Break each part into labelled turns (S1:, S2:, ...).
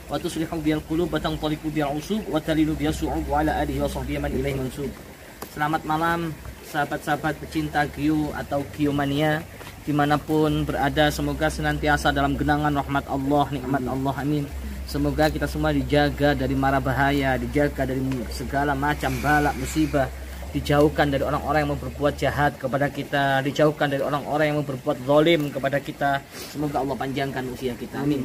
S1: wa tuslihu bihal qulub wa tanṭaliqu bihal usub wa talinu bihas su'ub wa ala alihi wa sahbihi man ilaihi mansub. Selamat malam sahabat-sahabat pecinta Gio atau Giomania dimanapun berada, semoga senantiasa dalam genangan rahmat Allah, nikmat Allah, amin. Semoga kita semua dijaga dari mara bahaya, dijaga dari segala macam bala musibah, dijauhkan dari orang-orang yang mau berbuat jahat kepada kita, dijauhkan dari orang-orang yang mau berbuat zalim kepada kita. Semoga Allah panjangkan usia kita, amin.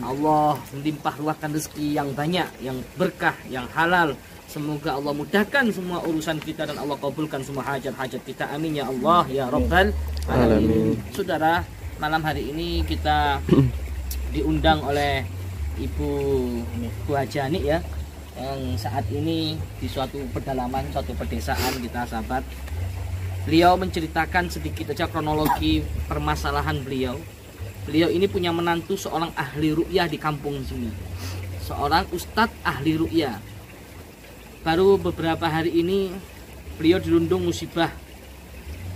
S1: Allah melimpah ruahkan rezeki yang banyak, yang berkah, yang halal. Semoga Allah mudahkan semua urusan kita dan Allah kabulkan semua hajat-hajat kita, amin ya Allah ya Rabbal alamin. Saudara, malam hari ini kita diundang oleh Ibu Bu Hajani ya, yang saat ini di suatu pedalaman, suatu pedesaan kita sahabat. Beliau menceritakan sedikit saja kronologi permasalahan beliau. Beliau ini punya menantu seorang ahli ruqyah di kampung sini, seorang ustadz ahli ruqyah. Baru beberapa hari ini beliau dirundung musibah,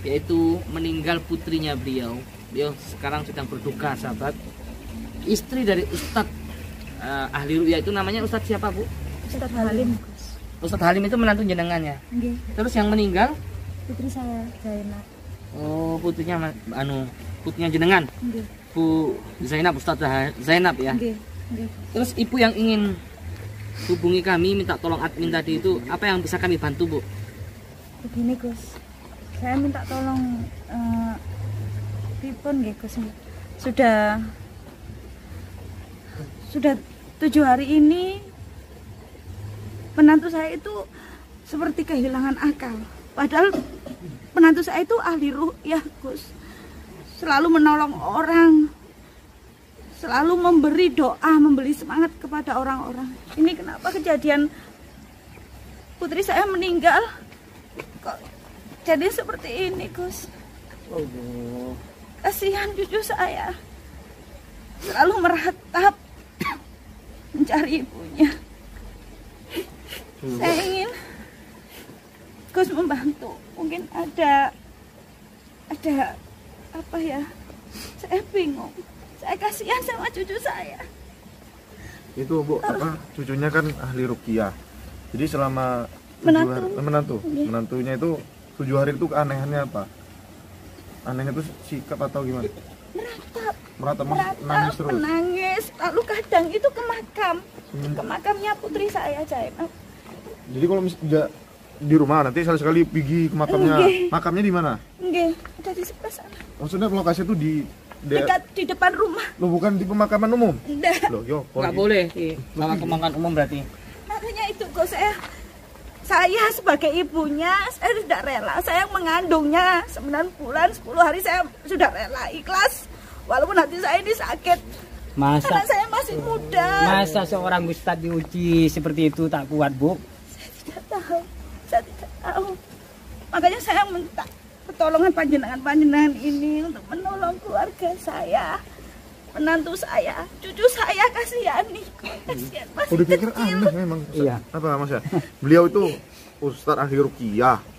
S1: yaitu meninggal putrinya beliau. Beliau sekarang sedang berduka sahabat. Istri dari ustadz ahli ruqyah itu namanya Ustadz siapa Bu?
S2: Ustadz Halim.
S1: Ustadz Halim itu menantu jenengannya.
S2: Nggih.
S1: Terus yang meninggal?
S2: Putri saya, Zainab.
S1: Oh, putrinya jenengan.
S2: Nggih.
S1: Bu Zainab, Ustadz Zainab ya.
S2: Nggih. Nggih.
S1: Terus ibu yang ingin hubungi kami minta tolong admin tadi itu, apa yang bisa kami bantu Bu?
S2: Begini Gus, saya minta tolong pripun nggih Gus. Sudah 7 hari ini menantu saya itu seperti kehilangan akal. Padahal menantu saya itu ahli ruqyah Gus, selalu menolong orang, selalu memberi doa, memberi semangat kepada orang-orang. Ini kenapa kejadian putri saya meninggal kok jadi seperti ini Gus?
S1: Oh,
S2: Kasihan cucu saya, selalu meratap mencari ibunya. Saya ingin Gus membantu. Mungkin ada apa ya? Saya bingung. Saya kasihan sama cucu saya.
S3: Itu Bu, apa cucunya kan ahli ruqyah. Jadi selama menantunya itu 7 hari itu keanehannya apa? Anehnya itu sikap atau gimana? Meratap, nangis terus.
S2: Menangis, lalu kadang itu ke makamnya putri saya Zainab.
S3: Jadi kalau misalnya di rumah nanti sekali-sekali pergi ke makamnya. Makamnya di mana?
S2: Nggih, ada di sebelah sana.
S3: Maksudnya lokasi itu
S2: dekat di depan rumah.
S3: Lo bukan di pemakaman umum?
S2: Enggak.
S3: Loh, yo,
S1: nggak boleh di pemakaman umum berarti.
S2: Makanya itu kok saya sebagai ibunya, saya tidak rela. Saya mengandungnya 9 bulan, 10 hari saya sudah rela, ikhlas. Walaupun hati saya ini sakit. Karena saya masih muda.
S4: Masa seorang ustadz diuji seperti itu tak kuat Bu?
S2: Saya tidak tahu. Makanya saya minta pertolongan panjenengan ini untuk menolong keluarga saya, menantu saya, cucu saya. Kasihan nih, kasihan masih
S3: dipikir
S2: kecil.
S3: Aneh memang.
S4: Iya.
S3: Apa Mas ya? Beliau itu ustadz ahli ruqyah.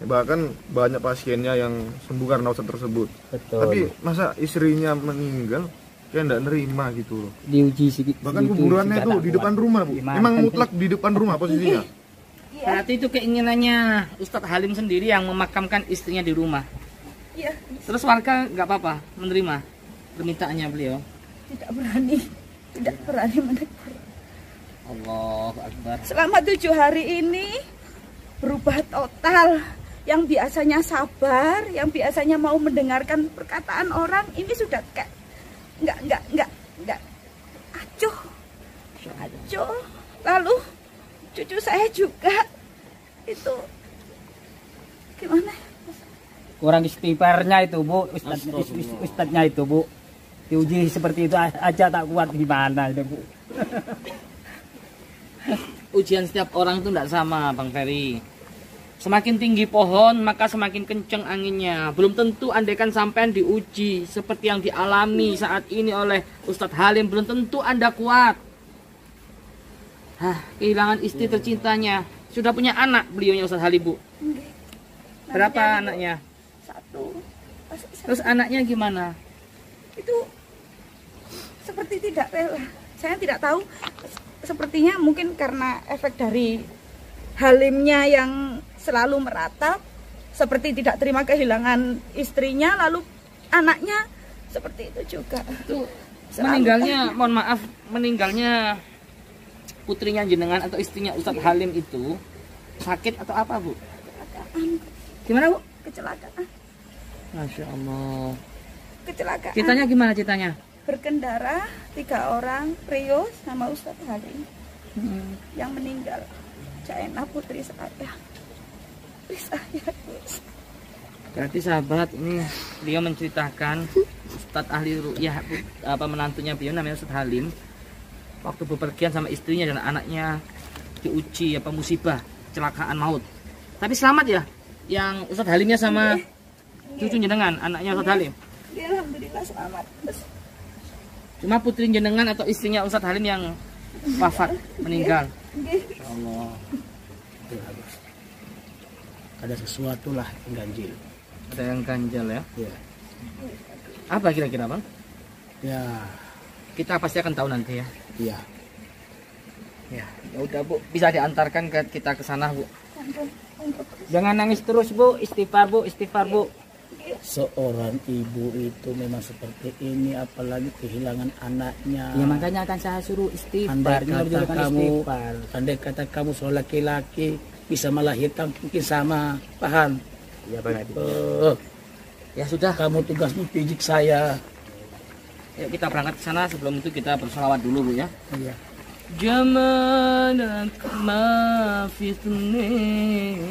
S3: Bahkan banyak pasiennya yang sembuh karena ustadz tersebut.
S4: Betul.
S3: Tapi masa istrinya meninggal kayak enggak nerima gitu loh.
S4: Diuji sedikit.
S3: Bahkan kuburannya itu di depan rumah Bu. Emang mutlak di depan rumah posisinya.
S1: Berarti itu keinginannya Ustadz Halim sendiri yang memakamkan istrinya di rumah.
S2: Iya.
S1: Terus warga nggak apa-apa menerima permintaannya beliau?
S2: Tidak berani menegur.
S1: Allahu Akbar.
S2: Selama 7 hari ini berubah total. Yang biasanya sabar, yang biasanya mau mendengarkan perkataan orang, ini sudah kayak nggak acuh. Lalu cucu saya juga itu gimana?
S4: Kurang istighfarnya itu Bu, ustadznya itu Bu. Diuji seperti itu aja tak kuat, gimana itu Bu?
S1: Ujian setiap orang itu tidak sama Bang Ferry. Semakin tinggi pohon maka semakin kencang anginnya. Belum tentu andaikan sampean diuji seperti yang dialami saat ini oleh Ustadz Halim, belum tentu Anda kuat. Kehilangan istri tercintanya. Sudah punya anak beliaunya Ustadz Halim Bu? Berapa anaknya?
S2: 1.
S1: Terus anaknya gimana?
S2: Itu seperti tidak rela. Saya tidak tahu, sepertinya mungkin karena efek dari halimnya yang selalu meratap, seperti tidak terima kehilangan istrinya, lalu anaknya seperti itu juga.
S1: Itu meninggalnya, mohon maaf, meninggalnya putrinya jenengan atau istrinya Ustadz Halim itu sakit atau apa, Bu?
S2: Kecelakaan.
S1: Gimana, Bu?
S2: Kecelakaan.
S1: Masya Allah.
S2: Kecelakaan.
S1: Ceritanya gimana ceritanya?
S2: Berkendara 3 orang, Rio sama Ustadz Halim yang meninggal. Jaena putri saya. Putri saya, Gus.
S1: Berarti sahabat, ini beliau menceritakan Ustadz ahli ruqyah, apa menantunya beliau namanya Ustadz Halim, waktu bepergian sama istrinya dan anaknya diuji apa musibah kecelakaan maut. Tapi selamat ya, yang Ustadz Halimnya sama cucu jenengan, anaknya Ustadz Halim.
S2: Dia alhamdulillah selamat.
S1: Cuma putri jenengan atau istrinya Ustadz Halim yang wafat, meninggal.
S5: Insya Allah itu harus ada sesuatu lah yang ganjil.
S1: Ada yang ganjal ya.
S5: Ya,
S1: Apa kira-kira, Bang?
S5: ya,
S1: Kita pasti akan tahu nanti ya.
S5: iya.
S1: Ya udah, Bu, bisa diantarkan ke kita ke sana, Bu.
S4: Jangan nangis terus, Bu. Istighfar, Bu. Istighfar, Bu.
S5: Seorang ibu itu memang seperti ini, apalagi kehilangan anaknya.
S4: Ya makanya akan saya suruh istighfar.
S5: Andai kata kamu seorang laki-laki bisa melahirkan mungkin sama, paham?
S1: Ya, Bang Adi. Ya sudah,
S5: Kamu tugasmu pijik saya.
S1: yuk kita berangkat ke sana. Sebelum itu kita bersolawat dulu, Bu ya.
S5: Iya.
S1: جمالك ما في اثنين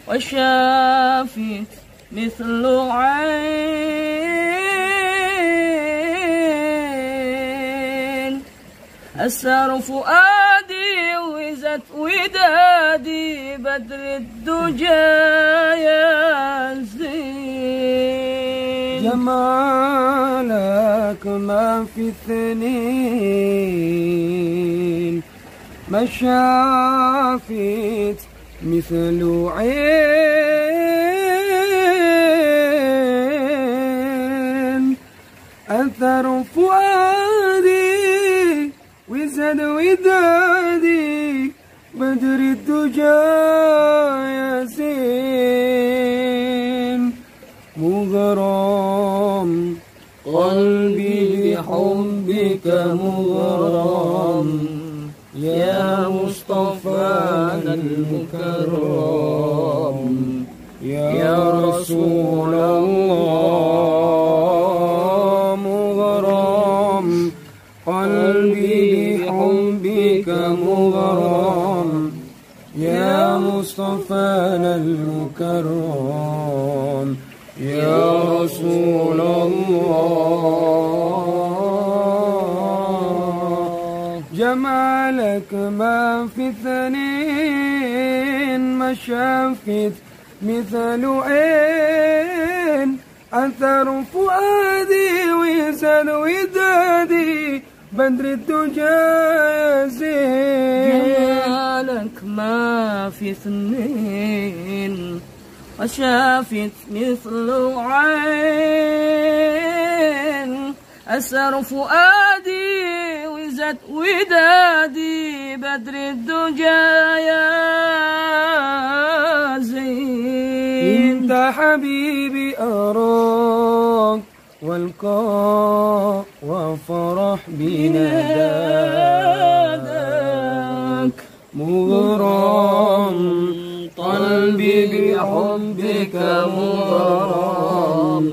S1: وشافت مثل عين أسر فؤادي وزت ودادي بدر الدجى يا زين
S6: جمالك ما في اثنين ما شافت مثل عين أثر فؤادي وزاد ودادي بدر الدجى يا زين مغرم قلبي بحبك مغرم يا مصطفانا المكرم يا رسول الله مغرم قلبي بحبك مغرم يا مصطفانا المكرم يا رسول الله جمالك ما في اثنين ما شافت مثل عين أثر فؤادي وزن ودادي بدر الدجى يا زين
S1: جمالك ما في اثنين وشافت مثل عين أسر فؤادي وزت ودادي بدر الدجى يا زين
S6: انت حبيبي أراك والقاء وفرح بنداك مغرم قلبي بحبك مغرم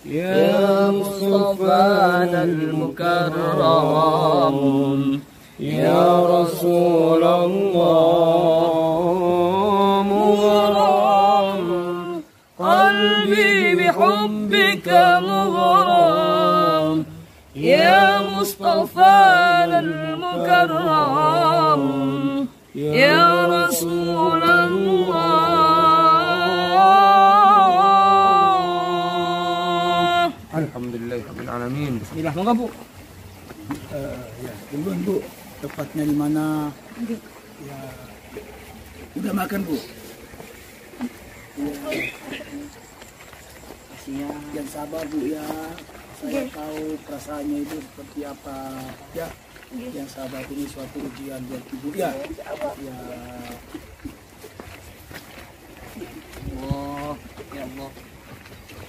S6: يا مصطفانا المكرم يا رسول الله مغرم قلبي بحبك مغرم يا مصطفانا المكرم يا رسول الله.
S3: Alhamdulillah rabbil alamin.
S1: Bismillah, monggo, Bu.
S5: Ya, duluan Bu, tepatnya di mana? Ya, udah makan Bu? Yang sabar Bu ya, Saya tahu perasaannya itu seperti apa ya. Yang sahabat ini suatu ujian buat ibu ya. Ya.
S1: Allah, ya Allah.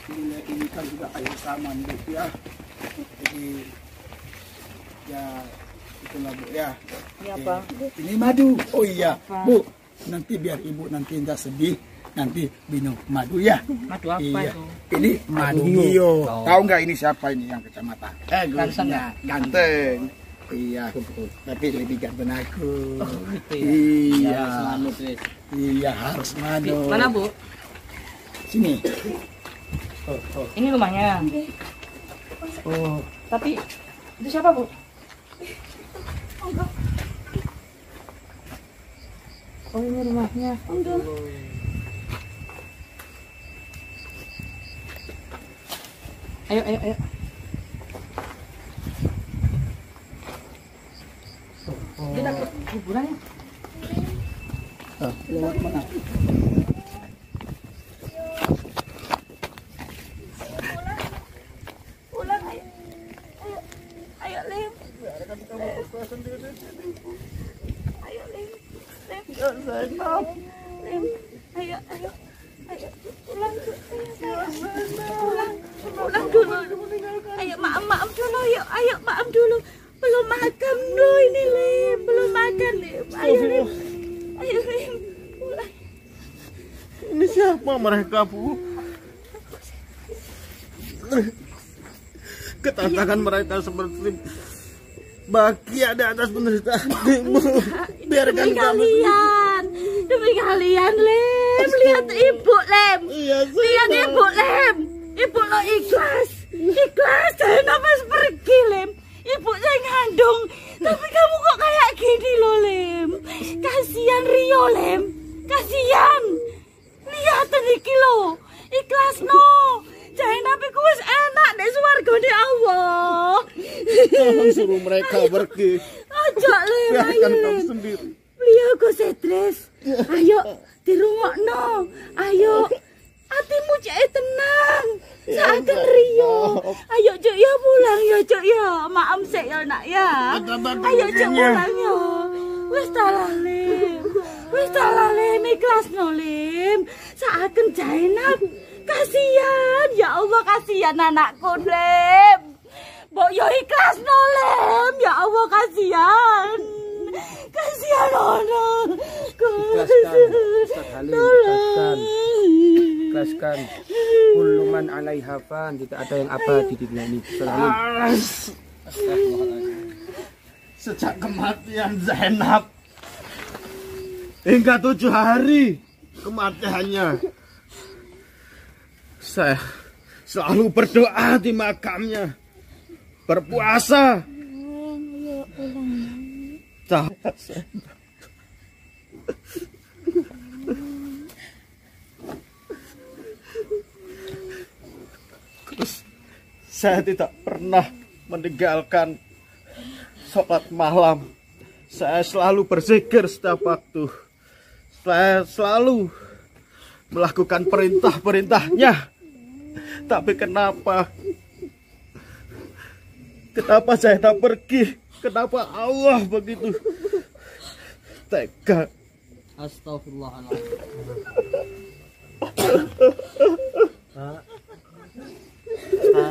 S5: Ini kan juga air sama Bu ya. Jadi ya itulah Bu ya.
S2: Ini apa?
S5: Ini madu. Oh iya Bu, nanti biar ibu nanti tidak sedih, nanti minum madu ya.
S1: Madu apa
S5: Iya.
S1: itu?
S5: Ini madu bio. Tahu nggak ini siapa ini yang kecamatan?
S1: Ganteng
S5: ya, ganteng. Iya, tapi lebih ganteng aku.
S1: Gitu ya.
S5: Iya,
S1: Selamat wes.
S5: iya harus madu.
S1: Mana Bu?
S5: Sini.
S1: Ini rumahnya.
S5: Oh,
S1: Tapi itu siapa Bu? Oh ini rumahnya. Ayo, ayo, ayo. Kita ke kuburan ya?
S5: lewat mana?
S2: Pulang ayo. Ayo Lim. Ayo Lim. Lim. Lim. Ayo, ayo. Ayo pulang. Pulang dulu. Ayo maaf dulu yuk. Ayo maaf dulu. Belum makan dulu ini Lim. Belum makan Lim. Ayo Lim. Ayo Lim. Pulang.
S3: Ini siapa mereka, Bu? Ketatangan mereka seperti bahagia di atas penderitaan ibu. Biarkan
S2: Demi kalian. Demi kalian Lem. Lihat ibu Lem.
S3: Iya,
S2: Lihat ibu Lem. Ibu lo ikhlas. Ikhlas dan habis pergi Lem. Ibu saya ngandung. Tapi kamu kok kayak gini lo Lem. Kasihan Rio Lem. Kasihan. Lihat iki lo. Ikhlas no. Jangan tapi kuis enak deh swarga di Allah.
S3: Jangan suruh mereka pergi.
S2: Ojo Lem. Ayo
S3: Biarkan kamu
S2: Lem.
S3: sendiri.
S2: Beliau kok stres. Ayo dirungokno. Ayo. Hatimu cek tenang. Seakan Rio. Ayo cuk ya pulang ya cuk ya. Maaf sik ya nak ya. Ayo cuk pulang ya. Wis talah Lim. Wis talah Lim ikhlas no Lim. Seakan Zainab. Kasihan ya Allah kasihan anakku Lim. Mbok yo ikhlas no Lim. Ya Allah kasihan. Kasihan orang.
S7: Ikhlaskan, Ustaz Halim, ikhlaskan. Ikhlaskan. Kullu man 'alaiha fan, tidak ada yang abadi di dunia ini. Ustaz Halim.
S3: Sejak kematian Zainab hingga 7 hari kematiannya, saya selalu berdoa di makamnya, berpuasa. Terus saya tidak pernah meninggalkan sholat malam. Saya selalu berzikir setiap waktu. Saya selalu melakukan perintah-perintahnya. Tapi kenapa saya tak pergi? Kenapa Allah begitu tega?
S1: Astagfirullahaladzim.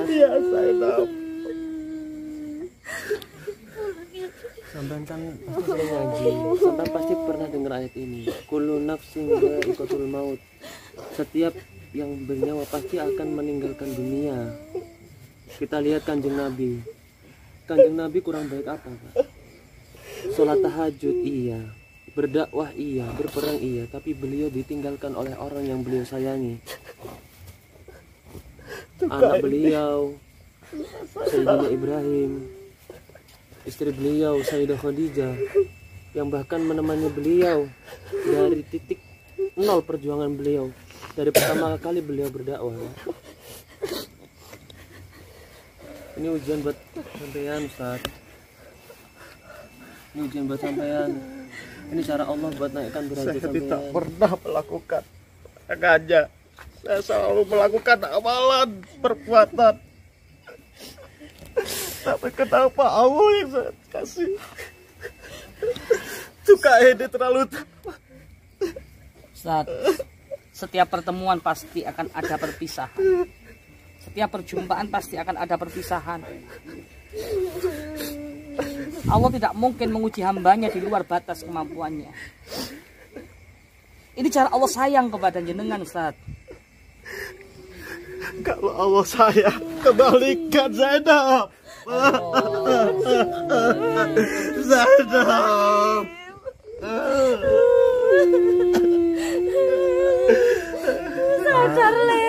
S3: Ya saya tahu.
S7: Sampai kan pasti sering ngaji. Sampai pasti pernah dengar ayat ini. Kullu nafsin dha'iqatul maut. Setiap yang bernyawa pasti akan meninggalkan dunia. Kita lihat Kanjeng Nabi. Kanjeng Nabi kurang baik apa, Pak? Sholat tahajud iya, berdakwah iya, berperang iya, tapi beliau ditinggalkan oleh orang yang beliau sayangi. Anak beliau, Sayyidina Ibrahim, istri beliau, Sayyidah Khadijah, yang bahkan menemani beliau dari titik nol perjuangan beliau, dari pertama kali beliau berdakwah. Ini ujian buat sampean, Ustaz. Ini ujian buat sampean. Ini cara Allah buat naikkan derajat
S3: Saya
S7: sampean.
S3: tidak pernah melakukan sengaja. Saya selalu melakukan amalan, perbuatan Tapi kenapa Allah yang saya kasih suka ini terlalu
S1: Ustaz, setiap pertemuan pasti akan ada perpisahan. Setiap perjumpaan pasti akan ada perpisahan. Allah tidak mungkin menguji hambanya di luar batas kemampuannya. Ini cara Allah sayang kepada jenengan, Ustaz.
S3: Kalau Allah sayang, kembalikan Zainab. Zainab.
S2: Sadar le,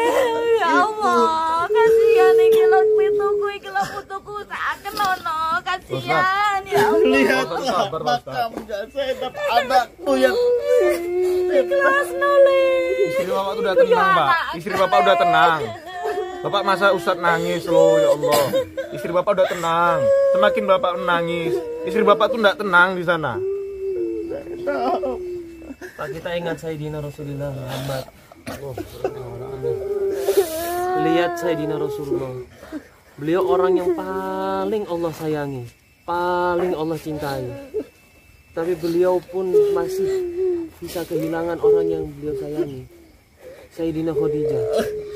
S2: ya Allah, kasihan iki lho putuku iki lho putuku tak kenono, kasihan ya Allah.
S3: Lihatlah makamnya Zainab, anakku yang
S2: Ikhlas nole.
S3: Istri bapak tuh udah tenang, Pak. Istri bapak udah tenang. Bapak masa Ustadz nangis loh, ya Allah. Istri bapak udah tenang. Semakin bapak menangis, istri bapak tuh enggak tenang di sana.
S7: Pak, kita ingat Sayyidina Rasulullah Muhammad. Lihat Sayyidina Rasulullah. Beliau orang yang paling Allah sayangi, paling Allah cintai. Tapi beliau pun masih bisa kehilangan orang yang beliau sayangi. Sayyidina Khadijah,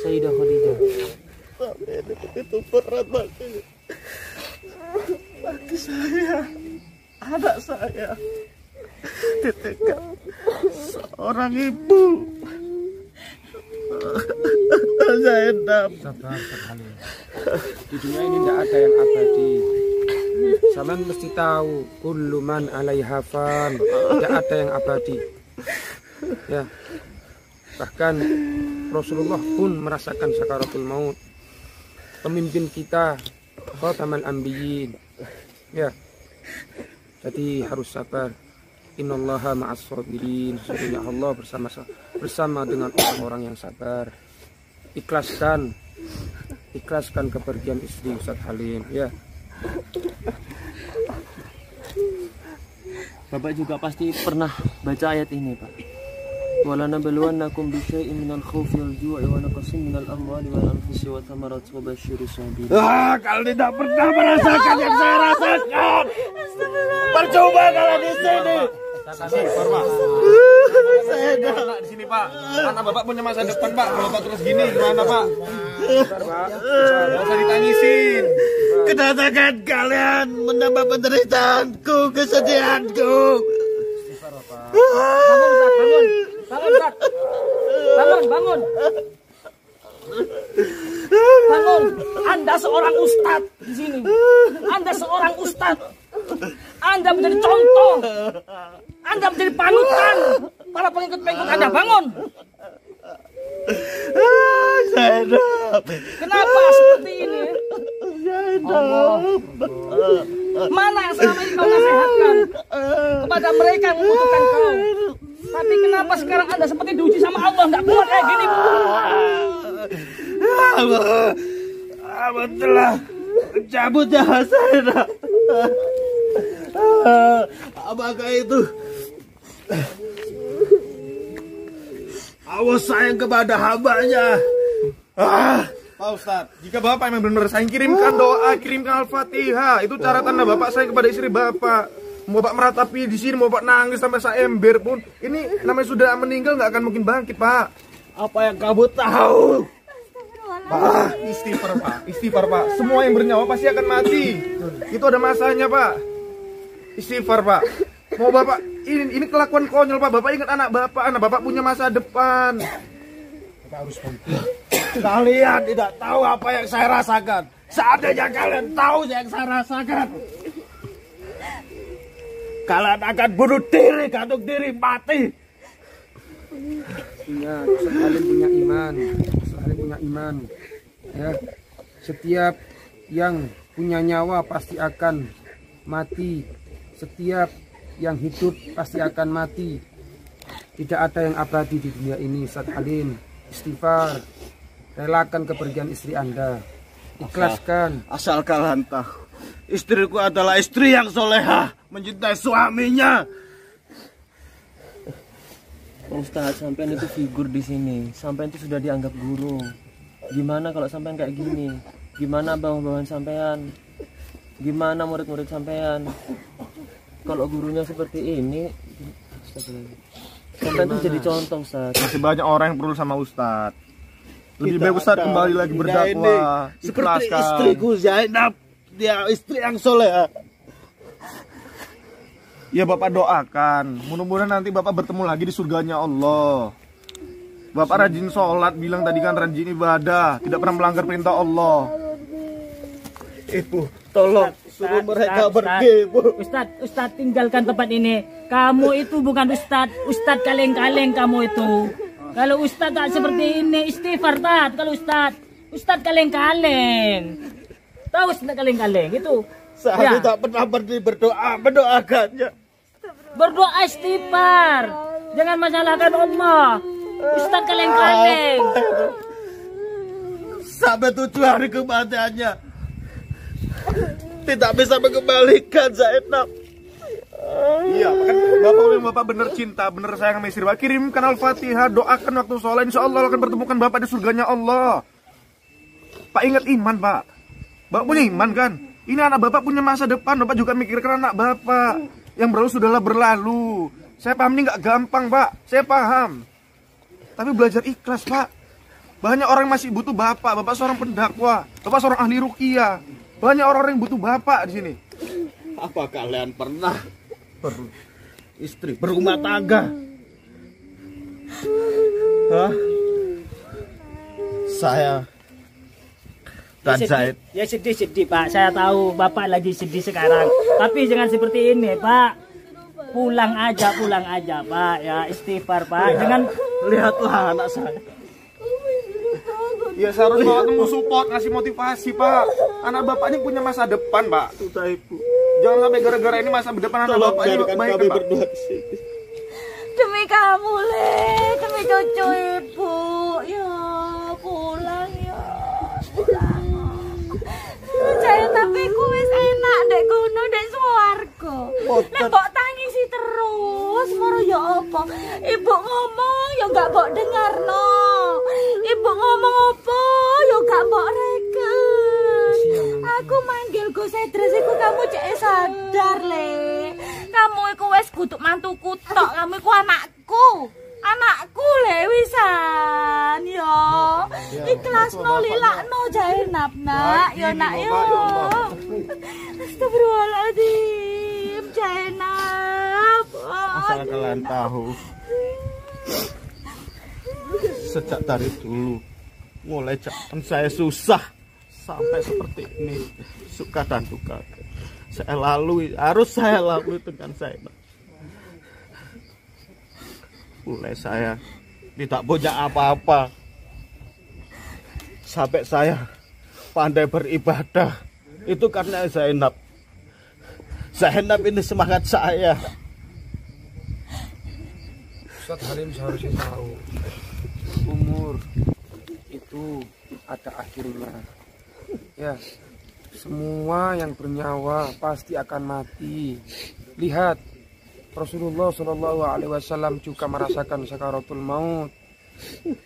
S7: Sayyidah Khadijah.
S3: Itu berat bagi saya, anak saya ditinggal seorang ibu. Zainab.
S5: Sabar sekali. Di dunia ini tidak ada yang abadi. Zaman mesti tahu, kullu man 'alaiha fan. Tidak ada yang abadi. Ya. Bahkan Rasulullah pun merasakan sakaratul maut. Pemimpin kita, khatamal anbiyin. Ya. Jadi harus sabar. Innallaha ma'as sabirin. Sesungguhnya Allah bersama dengan orang-orang yang sabar. Ikhlaskan kepergian istri Ustaz Halim, ya.
S7: Bapak juga pasti pernah baca ayat ini, Pak. Wala nabluwannakum bisyai'in minal khaufi wal ju'i wa naqsin minal amwali wal anfusi wa thamarati wa basyiris sabirin.
S3: Kalau tidak pernah merasakan yang saya rasakan, percoba kalau di sini. Saya di sini, Pak. Anak bapak punya masa depan, Pak. Kalau bapak terus gini gimana, Pak? Nggak usah ditangisin. Kedatangan kalian menambah penderitaanku, kesedihanku.
S1: Bangun. Anda seorang ustadz di sini. Anda seorang ustadz. Anda menjadi contoh. Anda menjadi panutan para pengikut-pengikut Anda. Bangun. Kenapa seperti ini? Allah. Mana yang selama ini kau nasihatkan kepada mereka yang membutuhkan kau? Tapi kenapa sekarang Anda seperti diuji sama Allah? Nggak kuat kayak gini.
S3: Abang telah mencabut nyawa saya. Apakah itu Allah sayang kepada hambanya? Pak Ustadz, jika Bapak memang benar sayang, kirimkan doa, kirimkan Al-Fatihah. Itu cara tanda Bapak sayang kepada istri Bapak. Mau Bapak meratapi di sini, mau Bapak nangis sampai seember pun, ini namanya sudah meninggal, nggak akan mungkin bangkit, Pak. Apa yang kamu tahu? Pak, istighfar Pak. Semua yang bernyawa pasti akan mati. Itu ada masanya, Pak. Istighfar, Pak. Mau Bapak, ini kelakuan konyol, Pak. Bapak ingat anak Bapak punya masa depan. Bapak harus bangkit. Kalian tidak tahu apa yang saya rasakan. Seandainya kalian tahu yang saya rasakan, kalian akan bunuh diri, gantung diri, mati.
S5: Ingat, sekalian punya iman. Ya, setiap yang punya nyawa pasti akan mati. Setiap yang hidup pasti akan mati. Tidak ada yang abadi di dunia ini. Ustaz Halim, istighfar. Relakan kepergian istri Anda. Ikhlaskan.
S3: Asal kalian tahu, istriku adalah istri yang solehah, mencintai suaminya.
S7: Ustaz, sampean itu figur di sini. Sampean itu sudah dianggap guru. Gimana kalau sampean kayak gini? Gimana bawahan sampean? Gimana murid-murid sampean? Kalau gurunya seperti ini, sampean tuh jadi contoh, Ustaz.
S3: Masih banyak orang yang perlu sama Ustadz. Lebih baik Ustadz kembali lagi berdakwah,
S8: seperti
S3: ikhlaskan.
S8: istriku Zainab, dia istri yang soleh.
S3: Ya Bapak doakan, mudah-mudahan nanti Bapak bertemu lagi di surganya Allah. Bapak rajin sholat, bilang tadi kan rajin ibadah, tidak pernah melanggar perintah Allah.
S8: Ibu, tolong suruh mereka pergi, Bu.
S4: Ustadz tinggalkan tempat ini. Kamu itu bukan Ustadz kaleng-kaleng kamu itu. Kalau Ustadz tak seperti ini, istighfar tat. Kalau Ustadz kaleng-kaleng. Tahu Ustadz kaleng-kaleng itu?
S8: Saya tak pernah berhenti berdoa, mendoakannya.
S4: Berdoa istighfar. Jangan masalahkan Allah. Ustadz kaleng-kaleng.
S8: Sampai 7 hari kematiannya tidak bisa mengembalikan Zainab.
S3: Iya, kan Bapak bener cinta, bener sayang sama istri Bapak. Kirimkan Al-Fatihah, doakan waktu sholat, insya Allah akan bertemukan Bapak di surganya Allah. Pak ingat iman, Pak. Bapak punya iman kan? Ini anak Bapak punya masa depan, Bapak juga mikirkan anak Bapak. Yang berlalu sudahlah berlalu. Saya paham ini nggak gampang, Pak. Saya paham. Tapi belajar ikhlas, Pak. Banyak orang masih butuh Bapak. Bapak seorang pendakwah, Bapak seorang ahli ruqyah. Banyak orang-orang yang butuh Bapak di sini.
S8: Apa kalian pernah istri berumah tangga? Hah? Saya dan Zaid.
S4: Ya sedih Pak. Saya tahu Bapak lagi sedih sekarang. Tapi jangan seperti ini Pak. Pulang aja Pak. Ya istighfar Pak. Jangan
S8: Lihatlah anak saya.
S3: Ya seharusnya Bapak tuh mau support, ngasih motivasi, Pak. Anak Bapak ini punya masa depan, Pak.
S8: Sudah Ibu.
S3: Jangan sampai gara-gara ini masa depan anak
S8: Tolong
S3: Bapak ini
S8: biarkan
S3: baik,
S8: kami
S3: Pak.
S8: berdua di sini.
S2: Demi kamu, Le. Demi cucu ibu. Ya, pulang ya. Pulang. Saya tapi ku wis enak dek kono dek swarga. Nek mbok tangisi terus, moro ya apa? Ibu ngomong ya gak mbok dengarno. Ibu ngomong apa ya gak mbok reken. Aku manggil Gus Idris iku kamu cek sadar, Le. Kamu iku wis kutuk mantuku tok, kamu iku anakku. Anakku le wisan yo. Ikhlasno lilakno Zainab nak, yo nak yo. Astagfirullahaladzim Zainab.
S8: Asal kalian tahu, sejak dari dulu mulai zaman saya susah sampai seperti ini, suka dan duka harus saya lalui dengan Zainab. Mulai saya tidak punya apa-apa sampai saya pandai beribadah itu karena Zainab. Zainab ini semangat saya.
S5: Ustaz Halim seharusnya tahu umur itu ada akhirnya. Ya, semua yang bernyawa pasti akan mati. Lihat, Rasulullah Shallallahu Alaihi Wasallam juga merasakan sakaratul maut.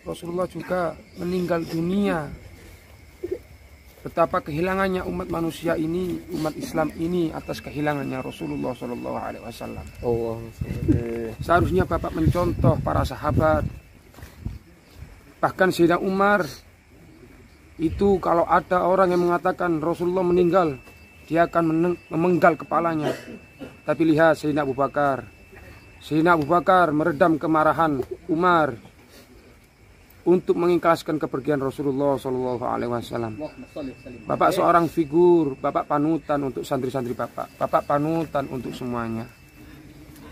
S5: Rasulullah juga meninggal dunia. Betapa kehilangannya umat manusia ini, umat Islam ini atas kehilangannya Rasulullah Shallallahu Alaihi Wasallam. Seharusnya Bapak mencontoh para sahabat. Bahkan Sayyidina Umar itu kalau ada orang yang mengatakan Rasulullah meninggal, dia akan memenggal kepalanya. Tapi lihat Sayyidina Abu Bakar. Sayyidina Abu Bakar meredam kemarahan Umar untuk mengikhlaskan kepergian Rasulullah Shallallahu Alaihi Wasallam. Bapak seorang figur, Bapak panutan untuk santri-santri Bapak. Bapak panutan untuk semuanya.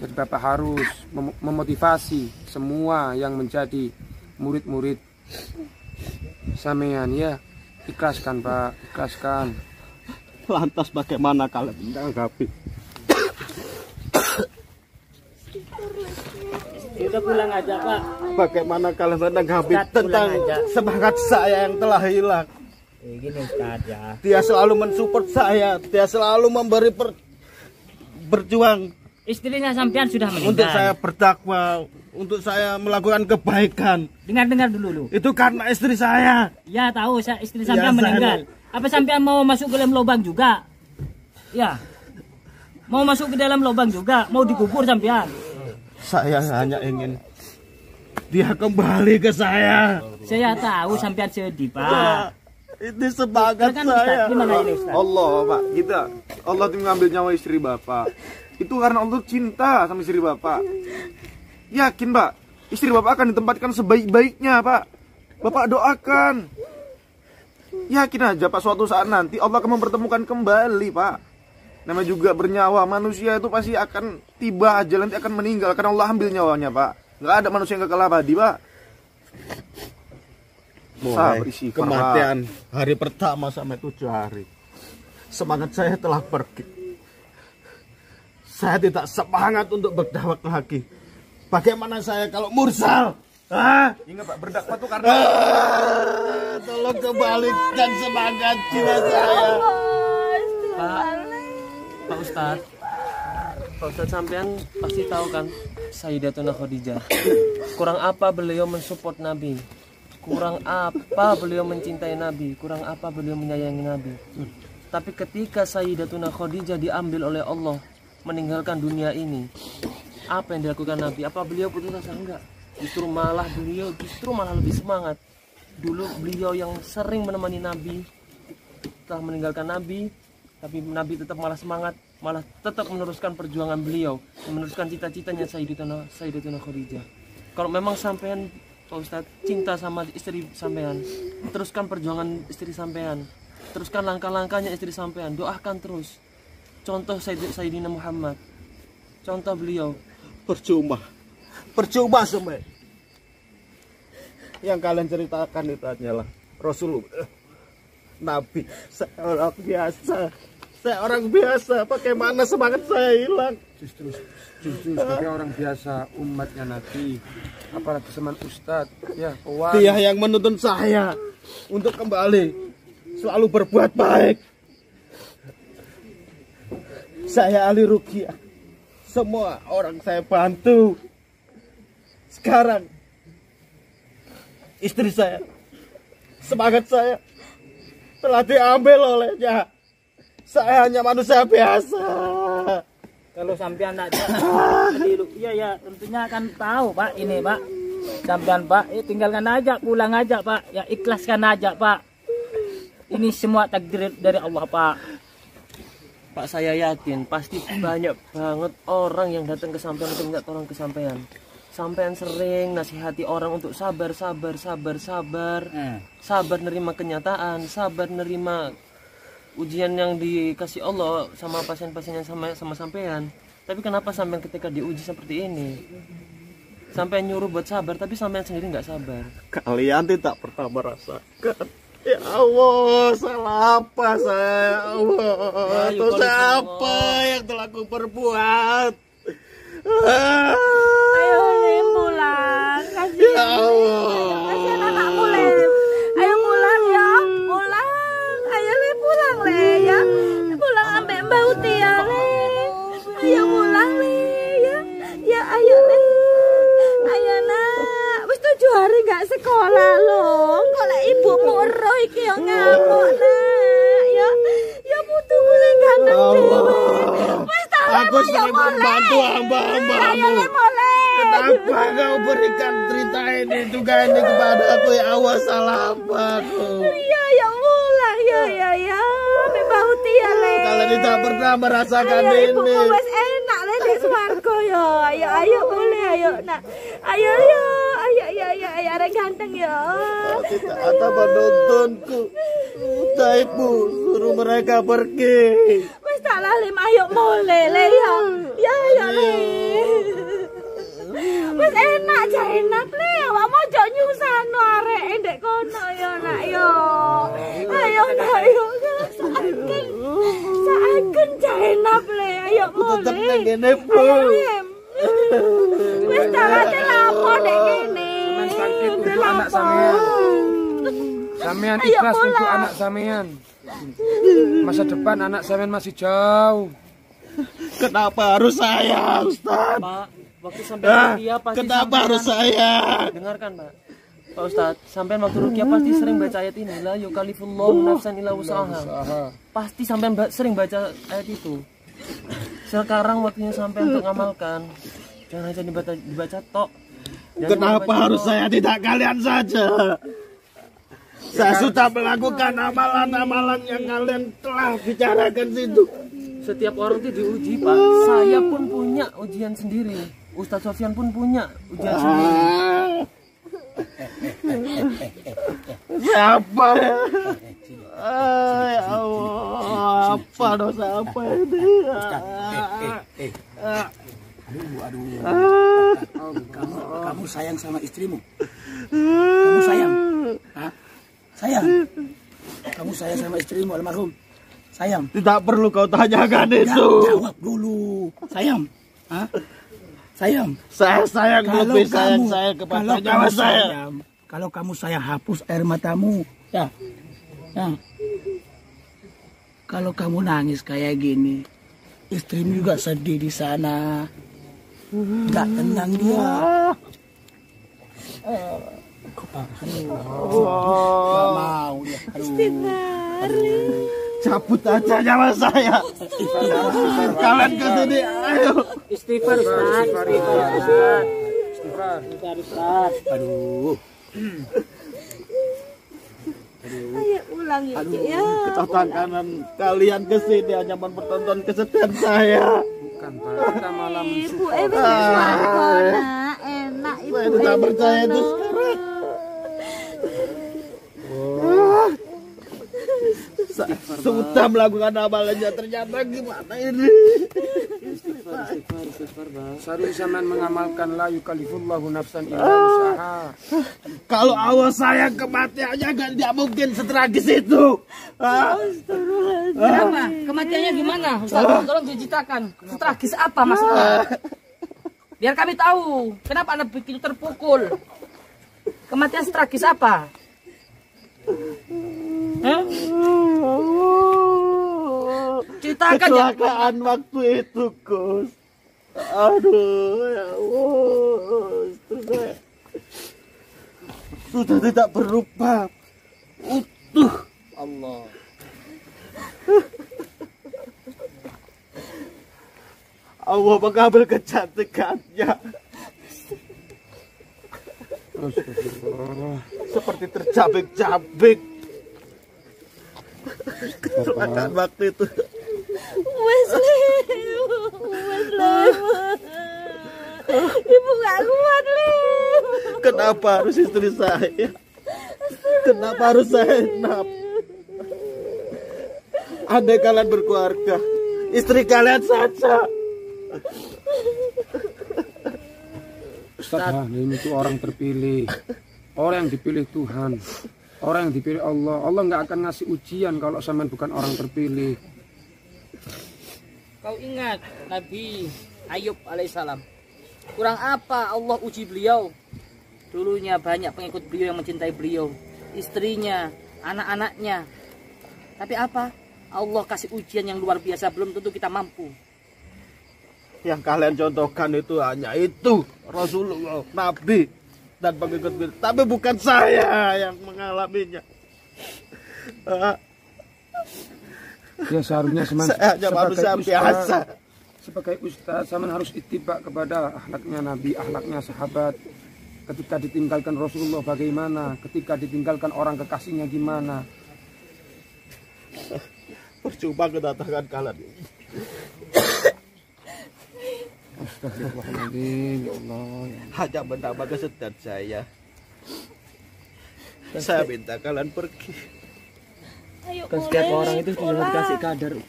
S5: Jadi Bapak harus memotivasi semua yang menjadi murid-murid sampean ya. Ikhlaskan Pak, ikhlaskan.
S8: Lantas bagaimana kalian menanggapi?
S4: Kita pulang aja Pak.
S8: Bagaimana kalian menanggapi tentang semangat saya yang telah hilang?
S4: Gini Ustaz ya.
S8: Dia selalu mensupport saya, dia selalu memberi berjuang.
S4: Istrinya sampean sudah meninggal.
S8: Untuk saya berdakwah, untuk saya melakukan kebaikan.
S4: Dengar dulu lu.
S8: Itu karena istri saya.
S4: Ya tahu, istri sampean meninggal. Apa sampean mau masuk ke dalam lubang juga? Ya. Mau masuk ke dalam lubang juga, mau dikubur sampean.
S8: Saya hanya ingin dia kembali ke saya.
S4: Saya tahu sampean sedih, Pak.
S8: Ini semangat
S4: Kan
S8: saya.
S4: Ustaz, gimana ini Ustaz?
S3: Allah Pak, kita Allah tuh mengambil nyawa istri Bapak. Itu karena Allah cinta sama istri Bapak. Yakin Pak, istri Bapak akan ditempatkan sebaik-baiknya Pak. Bapak doakan. Yakin aja Pak, suatu saat nanti Allah akan mempertemukan kembali Pak. Namanya juga bernyawa, manusia itu pasti akan tiba aja nanti akan meninggal karena Allah ambil nyawanya Pak. Nggak ada manusia yang kekal abadi Pak.
S8: Mulai kematian hari pertama sampai 7 hari, semangat saya telah pergi. Saya tidak semangat untuk berdakwah lagi. Bagaimana saya kalau mursal?
S3: Ingat Pak, berdakwah itu karena
S8: tolong kembalikan semangat jiwa saya.
S7: Pak Ustadz sampean pasti tahu kan Sayyidatuna Khadijah. Kurang apa beliau mensupport Nabi? Kurang apa beliau mencintai Nabi? Kurang apa beliau menyayangi Nabi? Tapi ketika Sayyidatuna Khadijah diambil oleh Allah, meninggalkan dunia ini, apa yang dilakukan Nabi? Apa beliau putus asa? Enggak. Justru malah lebih semangat. Dulu beliau yang sering menemani Nabi, telah meninggalkan Nabi, tapi Nabi tetap malah semangat, malah tetap meneruskan perjuangan beliau, meneruskan cita-citanya Sayyidatuna Khadijah. Kalau memang sampean Pak Ustadz cinta sama istri sampean, teruskan perjuangan istri sampean, teruskan langkah-langkahnya istri sampean, doakan terus. Contoh Sayyidina Muhammad, contoh beliau.
S8: Percuma semua. Yang kalian ceritakan itu hanyalah Rasulullah, Nabi. Saya orang biasa. Bagaimana semangat saya hilang?
S5: Justru sebagai orang biasa, umatnya Nabi, apalagi teman Ustadz, ya,
S8: dia yang menuntun saya untuk kembali selalu berbuat baik. Saya ahli ruqyah, semua orang saya bantu. Sekarang istri saya, semangat saya telah diambil olehnya. Saya hanya manusia biasa.
S4: Kalau sampean tidak di ruqyah ya tentunya akan tahu Pak ini Pak. Sampean Pak, tinggalkan aja, pulang aja Pak. Ya ikhlaskan aja Pak. Ini semua takdir dari Allah Pak.
S7: Pak, saya yakin pasti banyak banget orang yang datang ke sampean untuk minta tolong ke sampean. Sampean sering nasihati orang untuk sabar. Sabar nerima kenyataan, sabar nerima ujian yang dikasih Allah sama pasien-pasien yang sama sampean. Tapi kenapa sampean ketika diuji seperti ini, sampean nyuruh buat sabar, tapi sampean sendiri nggak sabar?
S8: Kalian tidak pernah merasakan. Ya Allah, salah apa saya? Ya Allah, dosa apa yang telah aku perbuat?
S2: Ayo Lim pulang, kasihan.
S8: Ya Allah,
S2: Kasihan anakmu Lim. Ayo pulang ya, pulang. Ayo Lim pulang Le ya. Pulang ambek Mbak Uti ya Le. Ayo pulang Le ya. Ya ayo Le. Ayo nak, wis 7 hari gak sekolah loh. Kok lek ibumu ero iki yo ngamuk nak. Ya putuku sing ganteng dhewe. Wis tak
S8: aku sering membantu hamba-hambamu. Kenapa kau berikan cerita ini juga ini kepada aku? Ya Allah, salah apa aku?
S2: Iya ya pulang ya. Mbak Uti ya Le.
S8: Kalian tidak pernah merasakan
S2: Ayo,
S8: ini.
S2: ibumu wis enak Le di swarga ya. Ayo boleh ayo nak. Ayo arek ganteng ya.
S8: Tidak ada menuntunku. Udah ibu, suruh mereka pergi.
S2: Wis tak lalim ayo mulai Le ya. Ya Le. Wis enak enak Le. Awak mojo nyusano arek ndek kono ya nak yo. Ayo nak yo. Saken enak Le. Ayo mulai.
S8: Tetap nang kene, Bu.
S2: Wis tak ate lapo ndek kene.
S5: sakit untuk anak sampean. Sampean ikhlas untuk anak sampean. Masa depan anak sampean masih jauh.
S8: Kenapa harus saya, Ustaz?
S7: Pak, waktu sampai dia pasti
S8: kenapa harus saya?
S7: Dengarkan, Pak. Pak Ustadz, sampean waktu ruqyah pasti sering baca ayat ini, la yukallifullahu nafsan illa wus'aha. Pasti sampean sering baca ayat itu. Sekarang waktunya sampean untuk ngamalkan. Jangan hanya dibaca tok.
S8: Kenapa harus saya, tidak kalian saja? Saya sudah melakukan amalan-amalan yang kalian telah bicarakan situ.
S7: Setiap orang itu diuji, Pak. Saya pun punya ujian sendiri. Ustadz Sofyan pun punya ujian sendiri.
S8: Siapa ya? Ya Allah, apa dosa apa ini?
S9: Kamu sayang sama istrimu? Kamu sayang? Hah? Sayang? Kamu sayang sama istrimu almarhum? Sayang?
S8: Tidak perlu kau tanyakan itu.
S9: Jawab dulu. Sayang? Hah? Sayang?
S8: Saya sayang lebih sayang saya kepada nyawa saya.
S9: Kalau kamu sayang, hapus air matamu. Ya. Ya. Kalau kamu nangis kayak gini, istrimu juga sedih di sana. Nggak tenang dia. Nggak mau ya. Aduh.
S8: Cabut aja nyawa saya. Kalian ke sini, ayo.
S4: Istighfar, Ustaz. Istighfar.
S9: Aduh.
S2: Ayo ulang ya, Cik ya.
S8: Ketatanan kalian ke sini hanya mempertonton kesedihan saya.
S5: Bukan, Pak. Kita malam
S2: Ibu nak enak ibu.
S8: Saya tidak percaya itu sekarang. Sudah melakukan amalannya, ternyata gimana ini?
S7: Istighfar, Bang.
S5: seharusnya sampean mengamalkan la yukallifullahu nafsan illa wus'aha.
S8: Kalau Allah sayang kematiannya tidak mungkin setragis itu.
S1: Kenapa? Kematiannya gimana? Ustaz, tolong diceritakan. Tragis apa maksudnya? Biar kami tahu. Kenapa Anda begitu terpukul? Kematian tragis apa? Ceritakan ya.
S8: Kecelakaan waktu itu, Gus. Aduh, ya Allah. Saya sudah tidak berubah. Utuh. Allah. Allah mengambil kecantikannya. Seperti tercabik-cabik. Kecelakaan waktu itu.
S2: Wesley. Ibu gak kuat, Lim.
S8: Kenapa harus istri saya? Kenapa harus saya enap? Andai kalian berkeluarga, istri kalian saja.
S5: Ustaz Halim itu orang terpilih, orang yang dipilih Tuhan, orang yang dipilih Allah. Allah nggak akan ngasih ujian kalau sampean bukan orang terpilih.
S1: Kau ingat Nabi Ayub alaihissalam. Kurang apa Allah uji beliau? Dulunya banyak pengikut beliau yang mencintai beliau, istrinya, anak-anaknya. Tapi apa? Allah kasih ujian yang luar biasa, belum tentu kita mampu.
S8: Yang kalian contohkan itu hanya itu, Rasulullah, Nabi, dan pengikut beliau. Tapi bukan saya yang mengalaminya.
S5: Ya seharusnya
S8: Saya hanya manusia biasa.
S5: Sebagai ustaz, sampean harus ittiba kepada akhlaknya Nabi, akhlaknya sahabat. Ketika ditinggalkan Rasulullah bagaimana? Ketika ditinggalkan orang kekasihnya gimana?
S8: Percuma kedatangan kalian.
S5: Astagfirullahaladzim, ya Allah.
S8: Hanya menambah kesedihan saya. Saya minta kalian pergi.
S2: Ayo
S7: Kan setiap orang itu sudah dikasih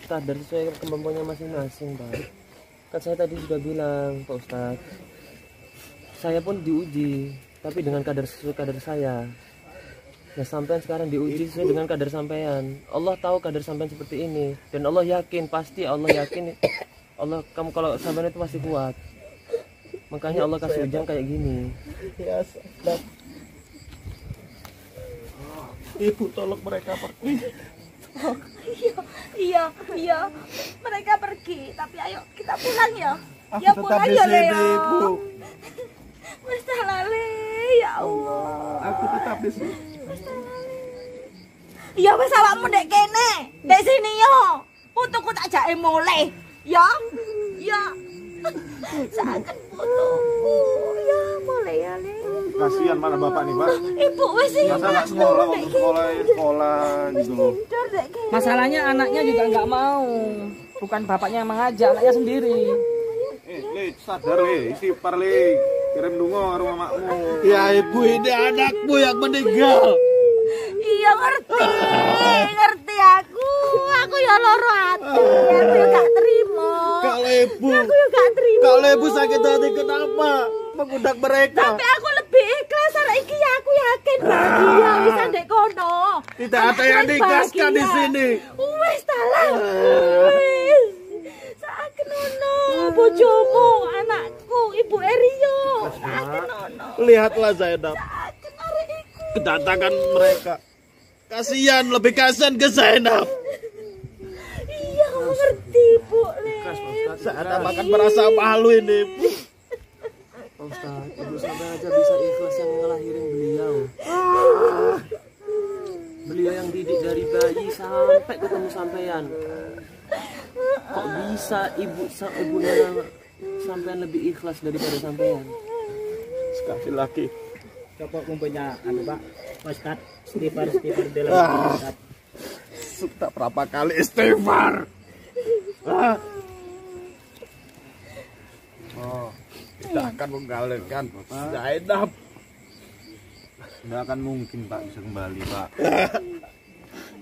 S7: kadar sesuai kemampuannya masing-masing, Pak. Kan saya tadi juga bilang, Pak Ustadz, saya pun diuji, tapi dengan kadar sesuai kadar saya. Nah, sampean sekarang diuji sesuai dengan kadar sampean. Allah tahu kadar sampean seperti ini, dan Allah yakin, pasti Allah yakin, Allah kamu kalau sampean itu masih kuat. Makanya Allah kasih ujian kayak gini.
S8: Ya, sedap. Ibu tolong mereka pergi.
S2: Iya. Mereka pergi, tapi ayo kita pulang ya.
S8: Aku
S2: Ya
S8: tetap
S2: pulang
S8: di
S2: ya,
S8: sini,
S2: Leo.
S8: Bu.
S2: Wes lali, ya Ya Allah.
S8: Aku tetap di sini.
S2: Ya wis awakmu ndek kene, ndek sini yo. Putuku tak jake mulih. Ya. Ya. Saken putuku. Ya mulai ya, Le.
S3: Kasihan mana bapak nih, Pak.
S2: Ibu wis iki.
S3: Masa nggak sekolah, waktu sekolah gitu loh.
S1: Masalahnya anaknya juga nggak mau. Bukan bapaknya yang mengajak, anaknya sendiri.
S3: Le, sadar Le, istighfar Le. Kirim dungo ke rumah makmu.
S8: Ya ibu, ini anakmu yang meninggal.
S2: Iya ngerti aku. Aku ya loro ati. Aku ya gak terima.
S8: Kalau ibu,
S2: Aku ya gak terima.
S8: kalau ibu sakit hati kenapa mengundang mereka?
S2: Tapi aku lebih ikhlas arek iki ya, aku yakin bahagia bisa ndek kono.
S8: Tidak ada yang diikhlaskan di sini.
S2: Wis talah. Wis. Saken ono bojomu, anakku, Ibu Erio. Saken ono.
S8: Lihatlah Zainab,
S2: Saken arek iku.
S8: kedatangan mereka. Kasihan, lebih kasihan ke Zainab.
S2: Iya, ngerti, Bu.
S8: Zainab akan merasa malu ini, Bu.
S7: Pak Ustadz, ibu sampai aja bisa ikhlas yang ngelahirin beliau. Beliau yang didik dari bayi sampai ketemu sampean. Kok bisa ibunya sampean lebih ikhlas daripada sampean?
S8: Sekali lagi.
S4: Coba punya Pak Ustadz istighfar dalam Ustadz.
S8: Sudah berapa kali istighfar? Oh, tidak akan mengalirkan Zainab.
S3: Tidak akan mungkin Pak bisa kembali Pak.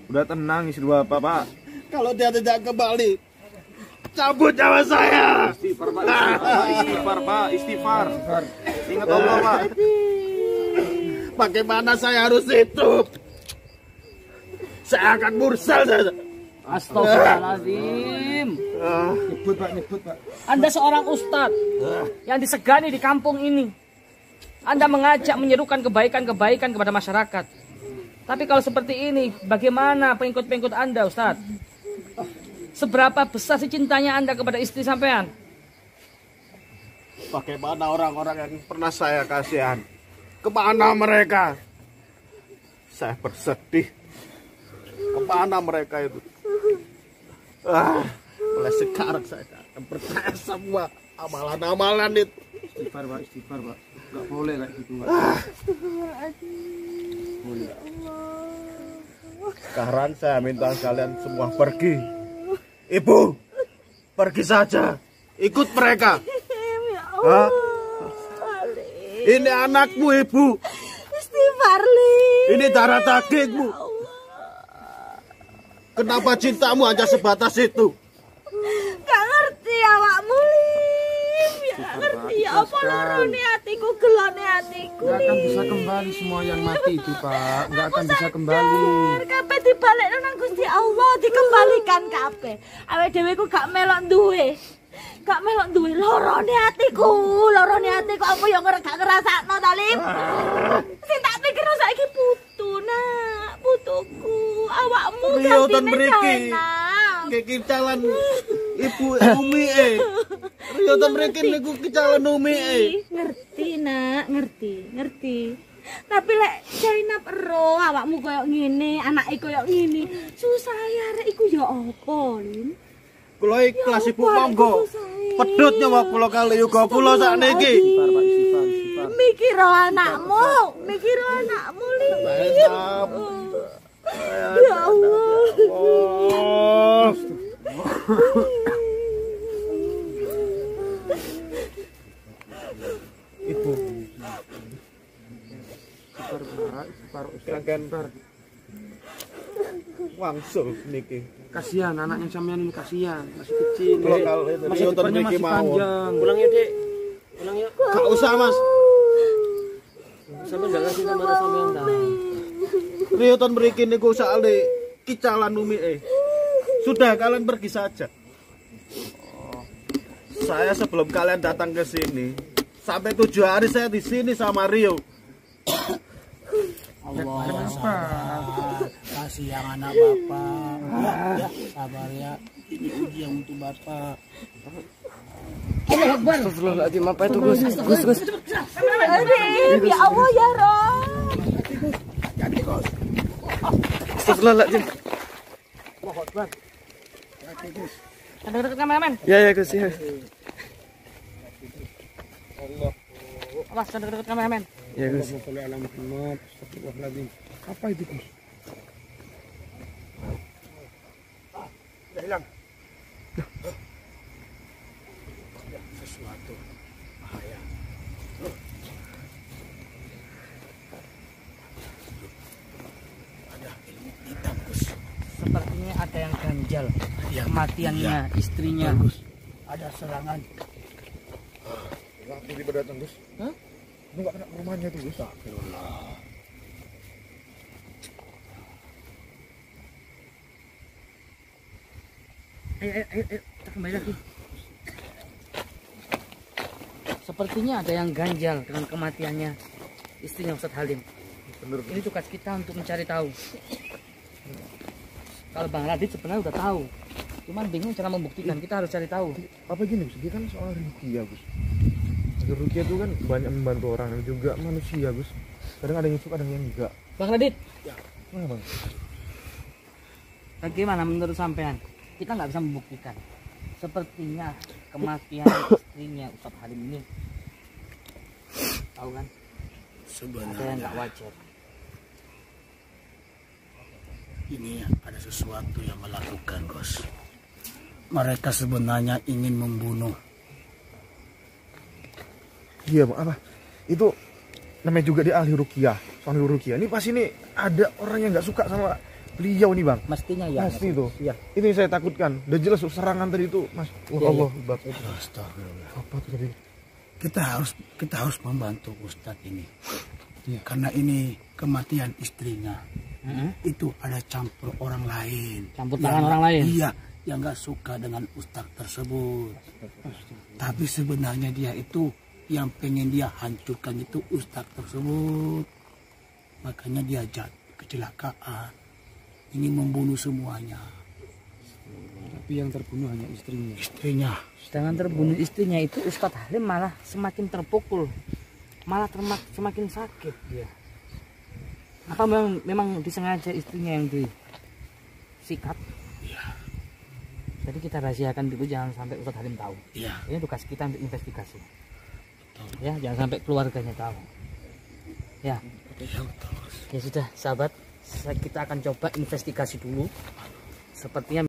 S3: Udah tenang istri bapak Pak.
S8: Kalau dia tidak kembali, cabut nyawa saya.
S3: Istighfar Pak, istighfar Pak, istighfar. Ingat Allah Pak.
S8: Bagaimana saya harus hidup? Saya akan mursal saja.
S1: Astagfirullahaladzim.
S3: Nyebut Pak.
S1: Anda seorang ustadz yang disegani di kampung ini. Anda mengajak menyerukan kebaikan-kebaikan kepada masyarakat. Tapi kalau seperti ini, bagaimana pengikut-pengikut Anda, Ustadz? Seberapa besar sih cintanya Anda kepada istri sampean?
S8: Bagaimana orang-orang yang pernah saya kasihan? Kemana mereka? Saya bersedih. Kemana mereka itu? Mulai sekarang saya akan percaya semua amalan-amalan itu.
S5: Istighfar Pak. Gak boleh kayak gitu Pak.
S8: Sekarang saya minta kalian semua pergi. Ibu, pergi saja. Ikut mereka. Hah? Ini anakmu, Ibu.
S2: Istighfar, Li.
S8: Ini darah dagingmu. Kenapa cintamu hanya sebatas itu?
S2: Gak ngerti awakmu, Lim. Ya ngerti ya apa lorone atiku, gelone atiku.
S5: Gak akan bisa kembali semua yang mati itu Pak. Gak akan bisa kembali.
S2: Kabeh dibalekno nang Gusti Allah, dikembalikan kabeh. Awake dhewe ku gak melok duwe. Gak melok duwe lorone atiku apa ya gak ngrasakno ta, Lim. Sing tak pikirno saiki putuku, awakmu
S8: Rioton
S2: gantine
S8: mriki.
S2: Zainab.
S8: Kekicalan Ibu Umi Rioton mriki niku kicalan Umi
S2: Ngerti, Nak, ngerti. Tapi lek Zainab ero awakmu koyo ngene, anake koyo ngene, susah ya arek iku ya apa, Lim?
S8: Kula ikhlas Ibu monggo. Pedhot nyawa kula kali yoga kula sakniki.
S5: Istighfar.
S2: Mikir anakmu, Lim.
S8: Zainab.
S2: Ya Allah.
S8: Oh. Ibu. Istighfar. Wangsul niki.
S5: Kasihan anaknya sampean ini, kasihan. Masih kecil.
S8: Masih
S5: Umurnya masih panjang.
S7: Pulang yuk, Dek. Pulang yuk.
S8: Gak usah, Mas.
S7: Sampai gak ngasih sama sampean tahu.
S8: Rioton mriki niku sakale kicalan Umi Sudah kalian pergi saja. Saya sebelum kalian datang ke sini, sampai 7 hari saya di sini sama Rio.
S9: Kasih yang anak bapak. Ya, sabar ya. Ini ujian untuk bapak.
S7: Astagfirullahaladzim, apa itu Gus?
S2: Aduh, ya Allah ya Rob.
S9: Jadi Gus.
S1: Astagfirullahaladzim.
S9: Allahu Akbar. Hati Gus.
S1: Dekat kameramen.
S6: Ya Gus ya.
S1: Awas, dekat kameramen.
S6: Ya Gus.
S5: Apa itu Gus?
S9: Udah hilang. Sesuatu bahaya. Ada ilmu hitam Gus.
S1: Sepertinya ada yang ganjal.
S9: Ya,
S1: Kematiannya, istrinya.
S9: Gus. Ada serangan.
S3: Tiba-tiba datang Gus.
S1: Hah?
S3: Lu nggak kena ke rumahnya tuh Gus.
S9: Astagfirullah.
S1: Ayo, kita kembali lagi. Sepertinya ada yang ganjal dengan kematiannya istrinya Ustadz Halim. Ini tugas kita untuk mencari tahu. Kalau Bang Radit sebenarnya udah tahu, cuman bingung cara membuktikan. Kita harus cari tahu.
S3: Apa gini Gus? Dia kan soal rukia Gus. Rukia itu kan banyak membantu orang dan juga manusia Gus. Kadang ada yang suka, kadang yang enggak.
S1: Bang Radit,
S3: Mana Bang?
S1: bagaimana menurut sampean? Kita nggak bisa membuktikan. Sepertinya kematian istrinya Ustadz Halim ini, tahu kan? Ada yang nggak wajar.
S9: Ini ada sesuatu yang melakukan Gus. Mereka sebenarnya ingin membunuh.
S3: Iya Bang, apa? Itu namanya juga dia ahli rukia, soal rukia. Ini pasti nih ada orang yang nggak suka sama beliau nih Bang.
S1: Mestinya ya.
S3: Pasti itu.
S1: Iya.
S3: Itu yang saya takutkan. Udah jelas serangan tadi itu, Mas.
S1: Iya,
S3: Allah,
S9: Astagfirullah.
S3: apa tuh tadi?
S9: Kita harus membantu Ustadz ini. Karena ini kematian istrinya. Itu ada campur orang lain.
S1: Campur tangan orang lain.
S9: Iya, yang nggak suka dengan Ustadz tersebut. Tapi sebenarnya dia itu yang pengen dia hancurkan itu Ustadz tersebut. Makanya dia kecelakaan. Ingin membunuh semuanya.
S5: Tapi yang terbunuh hanya istrinya.
S9: Istrinya.
S1: Sedangkan terbunuh istrinya itu Ustadz Halim malah semakin terpukul, malah semakin sakit dia. Apa memang disengaja istrinya yang disikat?
S9: Iya.
S1: Jadi kita rahasiakan dulu, jangan sampai Ustadz Halim tahu.
S9: Iya.
S1: Ini tugas kita untuk investigasi. Ya, jangan sampai keluarganya tahu. Ya. Ya sudah, sahabat, kita akan coba investigasi dulu. Sepertinya